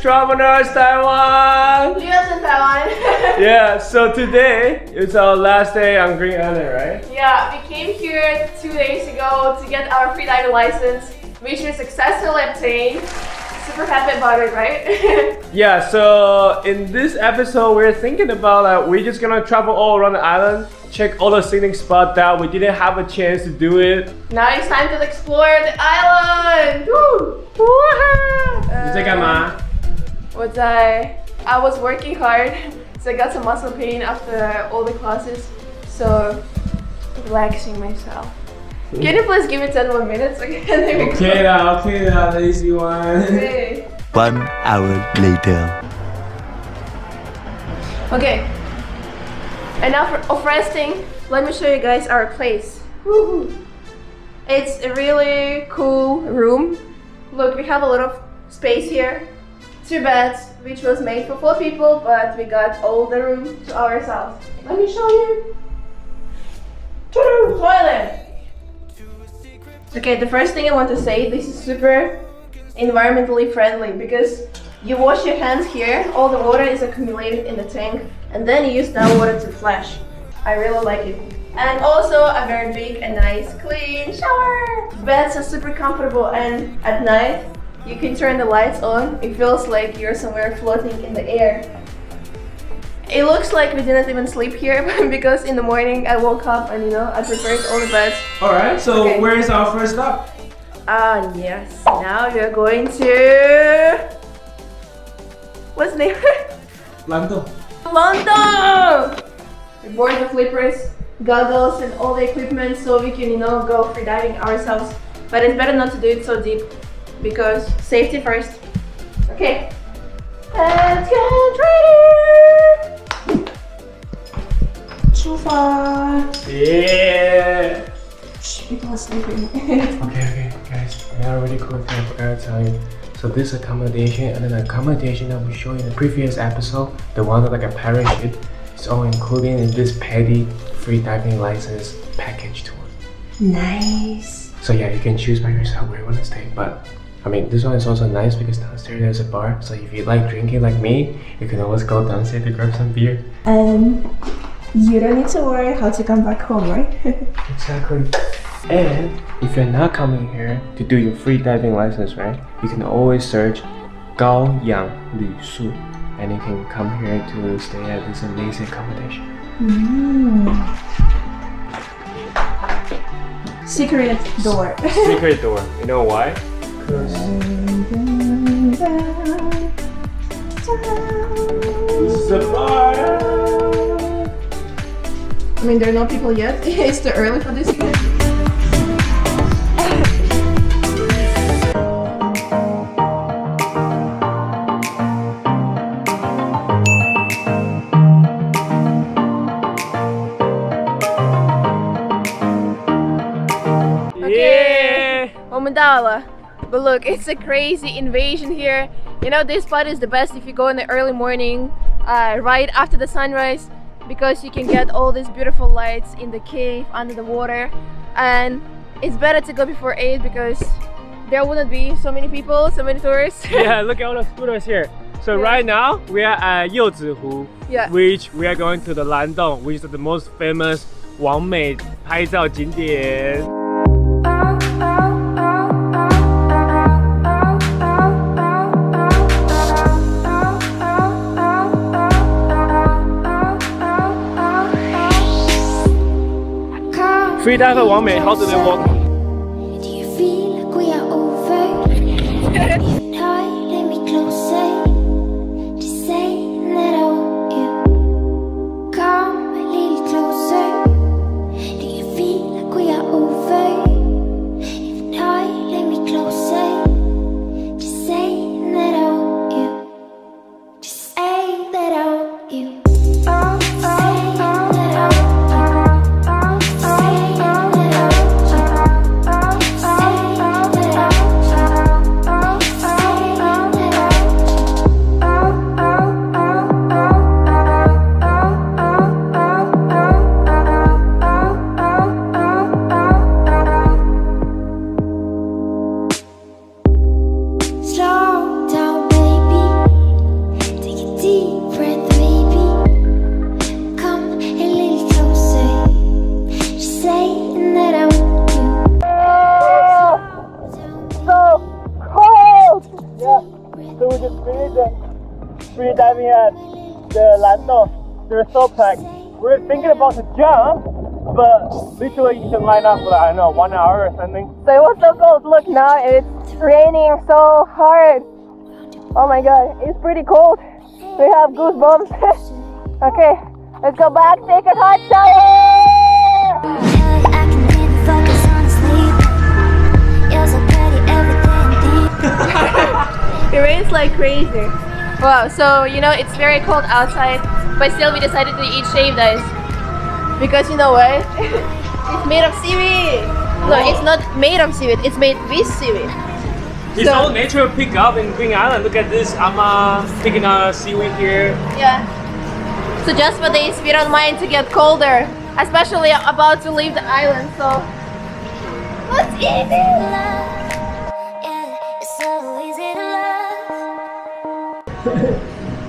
Travelers Taiwan! 旅游真台湾 Yeah, so today is our last day on Green Island, right? Yeah, we came here 2 days ago to get our freediving license, which we successfully obtained. Super happy about it, right? Yeah, so in this episode, we're thinking about we're just gonna travel all around the island, check all the scenic spots that we didn't have a chance to do it. Now it's time to explore the island! Woo! 你在干嘛？ I was working hard, so I got some muscle pain after all the classes, so relaxing myself. Can you please give me 10 more minutes? Okay lah, lazy one. Okay. 1 hour later. Okay. Enough of resting. Let me show you guys our place. Woohoo. It's a really cool room. Look, we have a lot of space here. 2 beds, which was made for 4 people, but we got all the room to ourselves. Let me show you. Toilet. Okay, the first thing I want to say, this is super environmentally friendly because you wash your hands here, all the water is accumulated in the tank, and then you use that water to flush. I really like it. And also a very big and nice clean shower. Beds are super comfortable, and at night you can turn the lights on. It feels like you're somewhere floating in the air. It looks like we didn't even sleep here because in the morning I woke up and I prepared all the beds. Alright, so okay. Where is our first stop? Yes. Now we are going to... What's the name? London. London! We bought the flippers, goggles and all the equipment so we can, go freediving ourselves. But it's better not to do it so deep because safety first. Okay. Let's get ready! So far. Yeah! People are sleeping. Okay, guys. I got a really cool thing I forgot to tell you. So this accommodation and then the accommodation that we showed in the previous episode, the one with like a parachute, is all included in this Paddy free diving license package tour. Nice. So yeah, you can choose by yourself where you want to stay. But I mean, this one is also nice because downstairs there's a bar. So if you like drinking like me, you can always go downstairs to grab some beer. And you don't need to worry how to come back home, right? Exactly. And if you're not coming here to do your free diving license, right? You can always search 高氧旅宿 and you can come here to stay at this amazing accommodation. Secret door. Secret door. You know why? Because this is a bar. I mean, there are no people yet. It's too early for this. Okay, 我们到了. But look, it's a crazy invasion here. This spot is the best if you go in the early morning, right after the sunrise, because you can get all these beautiful lights in the cave under the water. And it's better to go before 8 because there wouldn't be so many people, so many tourists. Yeah, look at all the scooters here. So right now we are at 柚子湖, which we are going to the Landong, which is the most famous 完美拍照景点. Freediver 完美, how do they walk? Do you feel like we are over? If not, let me closer. Just say that I want you. Come a little closer. Do you feel like we are over? If not, let me closer. Just say that I want you. Just say that I want you. Say that I want you. freediving at the Lando. They're so packed. We're thinking about to jump, but literally you can line up for, I don't know, 1 hour or something. So it was so cold. Look now, it's raining so hard. Oh my god, it's pretty cold. We have goosebumps. Okay, let's go back, take a hot shower! It rains like crazy. Wow, so you know it's very cold outside, but still we decided to eat shaved ice. Because you know what? It's made of seaweed! No, it's not made of seaweed, it's made with seaweed. It's all natural pick up in Green Island. Look at this, I'm picking up seaweed here. Yeah. So just for this, we don't mind to get colder, especially about to leave the island, so let's eat it!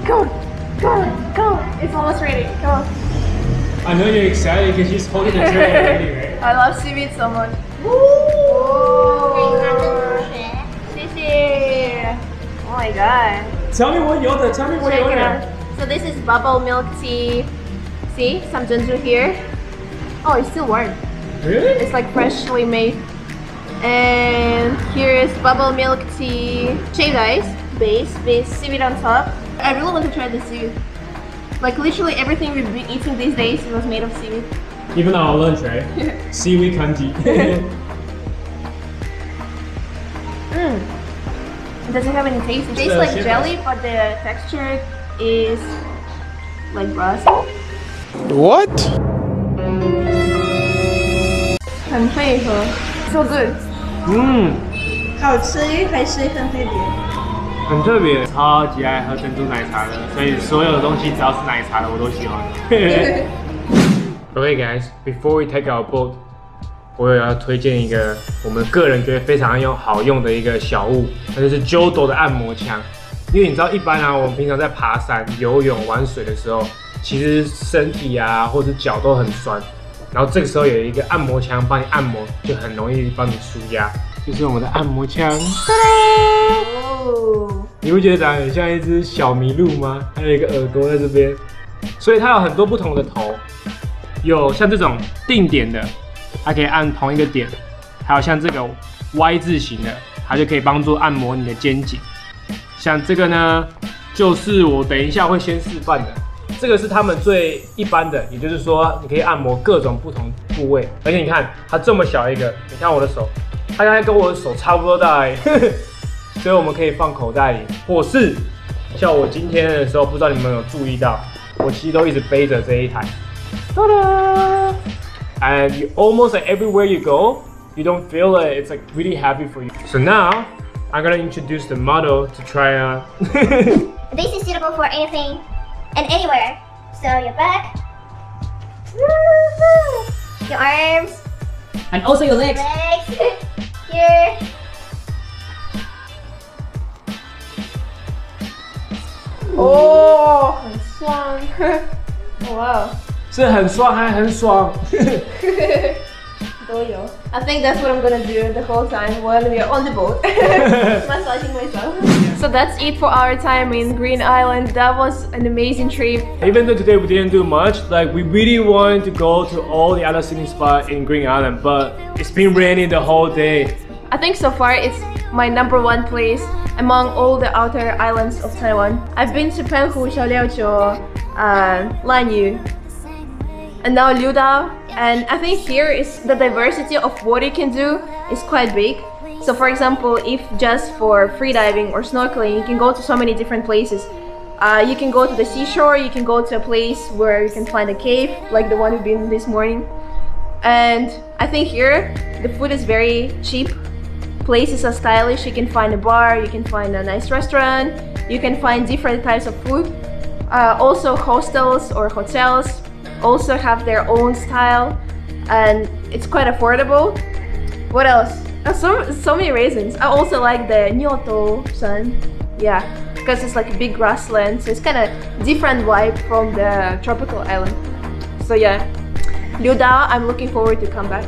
Go, go, go! It's almost ready, come on. I know you're excited because she's holding the tray already, right? I love seaweed so much. Woo! Oh my god. Tell me what you ordered, tell me what you ordered. So this is bubble milk tea. See, some ginger here. Oh, it's still warm. Really? It's like freshly made. And here is bubble milk tea, shaved ice base with seaweed on top. I really want to try the seaweed. Like literally everything we've been eating these days was made of seaweed. Even our lunch, right? Seaweed kanji. It doesn't have any taste. It tastes like jelly, but the texture is like brass. What? 很配合 so good. 好吃还是很特别。很特别，超级爱喝珍珠奶茶的，所以所有的东西只要是奶茶的我都喜欢。Okay guys, before we take our boat, 我也要推荐一个我们个人觉得非常好用的一个小物，那就是 Jodo 的按摩枪。因为你知道，一般啊，我们平常在爬山、游泳、玩水的时候，其实身体啊或者脚都很酸，然后这个时候有一个按摩枪帮你按摩，就很容易帮你舒压。就是我们的按摩枪，你不觉得长得很像一只小麋鹿吗？还有一个耳朵在这边，所以它有很多不同的头，有像这种定点的，它可以按同一个点，还有像这个 Y 字形的，它就可以帮助按摩你的肩颈。像这个呢，就是我等一下会先示范的，这个是他们最一般的，也就是说你可以按摩各种不同部位，而且你看它这么小一个，你看我的手。它大概跟我的手差不多大而已，所以我们可以放口袋里，或是像我今天的时候，不知道你们有注意到，我其实都一直背着这一台。Ta-da! And you almost like everywhere you go, you don't feel it. It's like really heavy for you. So now I'm gonna introduce the model to try out. This is suitable for anything and anywhere. So your back, your arms, and also your legs. Here. Oh, 很爽 Wow. 是很爽还很爽。都有 I think that's what I'm gonna do the whole time while we are on the boat. Massaging myself. So that's it for our time in Green Island. That was an amazing trip. Even though today we didn't do much, like we really wanted to go to all the other scenic spots in Green Island, but it's been raining the whole day. I think so far it's my #1 place among all the outer islands of Taiwan. I've been to Panhu, Xiaoliaoqiu, Lanyu, and now Liudao. And I think here is the diversity of what you can do is quite big. So for example, if just for freediving or snorkeling, you can go to so many different places. You can go to the seashore, you can go to a place where you can find a cave, like the one we've been this morning. And I think here, the food is very cheap. Places are stylish, you can find a bar, you can find a nice restaurant, you can find different types of food. Also hostels or hotels also have their own style, and it's quite affordable. What else? So many reasons. I also like the Jodo sun, yeah, because it's like a big grassland, so it's kind of different vibe from the tropical island. So yeah, Liudao, I'm looking forward to come back.